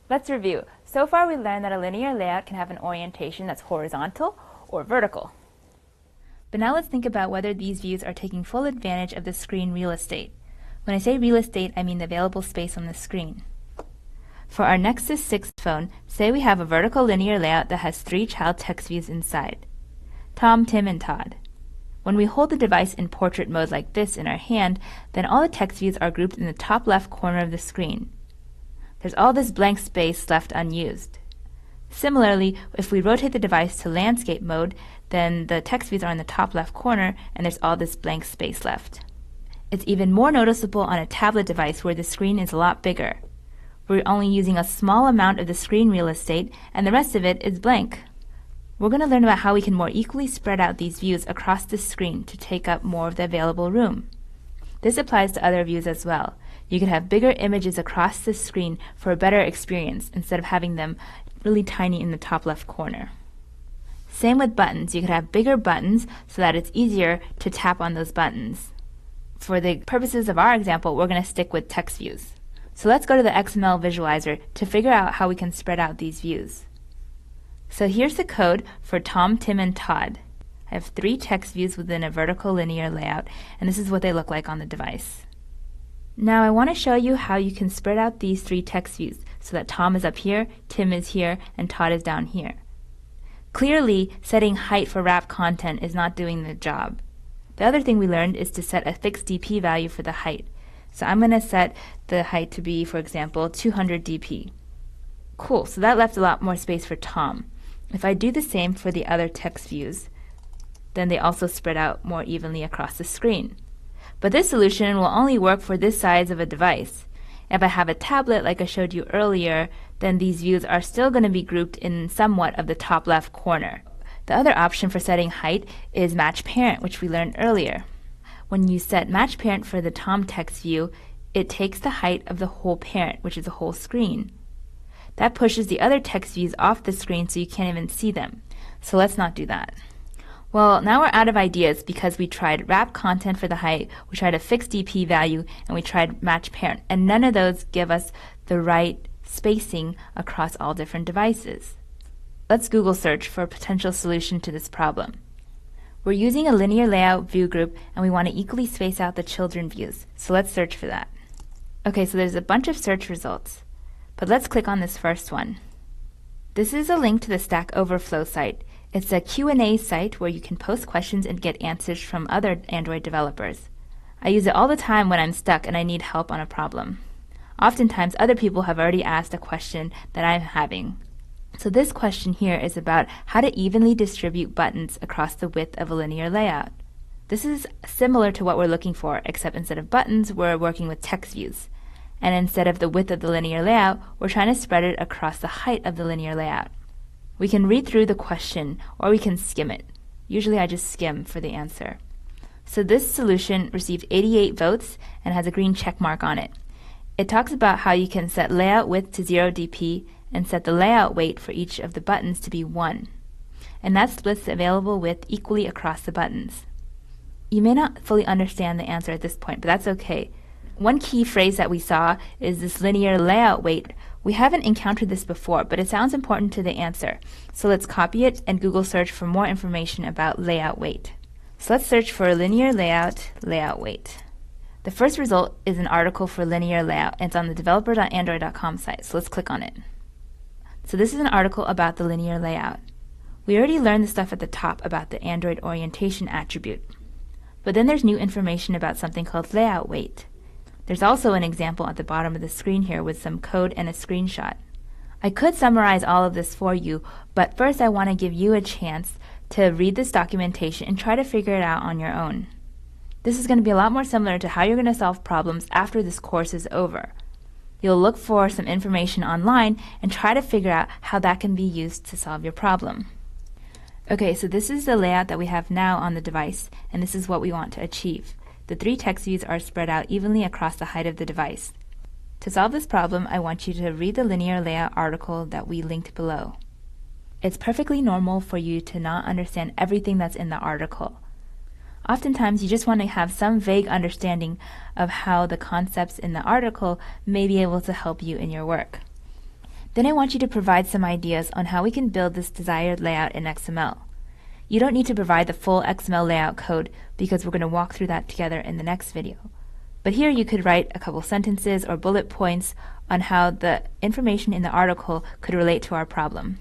Let's review. So far we learned that a linear layout can have an orientation that's horizontal or vertical. But now let's think about whether these views are taking full advantage of the screen real estate. When I say real estate, I mean the available space on the screen. For our Nexus 6 phone, say we have a vertical linear layout that has 3 child text views inside: Tom, Tim, and Todd. When we hold the device in portrait mode like this in our hand, then all the text views are grouped in the top left corner of the screen. There's all this blank space left unused. Similarly, if we rotate the device to landscape mode, then the text views are in the top left corner and there's all this blank space left. It's even more noticeable on a tablet device where the screen is a lot bigger. We're only using a small amount of the screen real estate and the rest of it is blank. We're going to learn about how we can more equally spread out these views across the screen to take up more of the available room. This applies to other views as well. You could have bigger images across the screen for a better experience instead of having them really tiny in the top left corner. Same with buttons. You could have bigger buttons so that it's easier to tap on those buttons. For the purposes of our example, we're going to stick with text views. So let's go to the XML visualizer to figure out how we can spread out these views. So here's the code for Tom, Tim, and Todd. I have 3 text views within a vertical linear layout, and this is what they look like on the device. Now I want to show you how you can spread out these 3 text views so that Tom is up here, Tim is here, and Todd is down here. Clearly, setting height for wrap content is not doing the job. The other thing we learned is to set a fixed dp value for the height. So I'm going to set the height to be, for example, 200 dp. Cool, so that left a lot more space for Tom. If I do the same for the other text views, then they also spread out more evenly across the screen. But this solution will only work for this size of a device. If I have a tablet like I showed you earlier, then these views are still going to be grouped in somewhat of the top left corner. The other option for setting height is match parent, which we learned earlier. When you set match parent for the Tom text view, it takes the height of the whole parent, which is the whole screen. That pushes the other text views off the screen so you can't even see them. So let's not do that. Well, now we're out of ideas because we tried wrap content for the height, we tried a fixed dp value, and we tried match parent, and none of those give us the right spacing across all different devices. Let's Google search for a potential solution to this problem. We're using a linear layout view group and we want to equally space out the children views, so let's search for that. Okay, so there's a bunch of search results, but let's click on this first one. This is a link to the Stack Overflow site. It's a Q&A site where you can post questions and get answers from other Android developers. I use it all the time when I'm stuck and I need help on a problem. Oftentimes, other people have already asked a question that I'm having. So this question here is about how to evenly distribute buttons across the width of a linear layout. This is similar to what we're looking for, except instead of buttons, we're working with text views. And instead of the width of the linear layout, we're trying to spread it across the height of the linear layout. We can read through the question, or we can skim it. Usually I just skim for the answer. So this solution received 88 votes and has a green check mark on it. It talks about how you can set layout width to 0 dp and set the layout weight for each of the buttons to be 1. And that splits the available width equally across the buttons. You may not fully understand the answer at this point, but that's okay. One key phrase that we saw is this linear layout weight. We haven't encountered this before, but it sounds important to the answer. So let's copy it and Google search for more information about layout weight. So let's search for linear layout weight. The first result is an article for linear layout, and it's on the developer.android.com site, so let's click on it. So this is an article about the linear layout. We already learned the stuff at the top about the Android orientation attribute. But then there's new information about something called layout weight. There's also an example at the bottom of the screen here with some code and a screenshot. I could summarize all of this for you, but first I want to give you a chance to read this documentation and try to figure it out on your own. This is going to be a lot more similar to how you're going to solve problems after this course is over. You'll look for some information online and try to figure out how that can be used to solve your problem. Okay, so this is the layout that we have now on the device, and this is what we want to achieve. The 3 text views are spread out evenly across the height of the device. To solve this problem, I want you to read the linear layout article that we linked below. It's perfectly normal for you to not understand everything that's in the article. Oftentimes, you just want to have some vague understanding of how the concepts in the article may be able to help you in your work. Then I want you to provide some ideas on how we can build this desired layout in XML. You don't need to provide the full XML layout code because we're going to walk through that together in the next video. But here you could write a couple sentences or bullet points on how the information in the article could relate to our problem.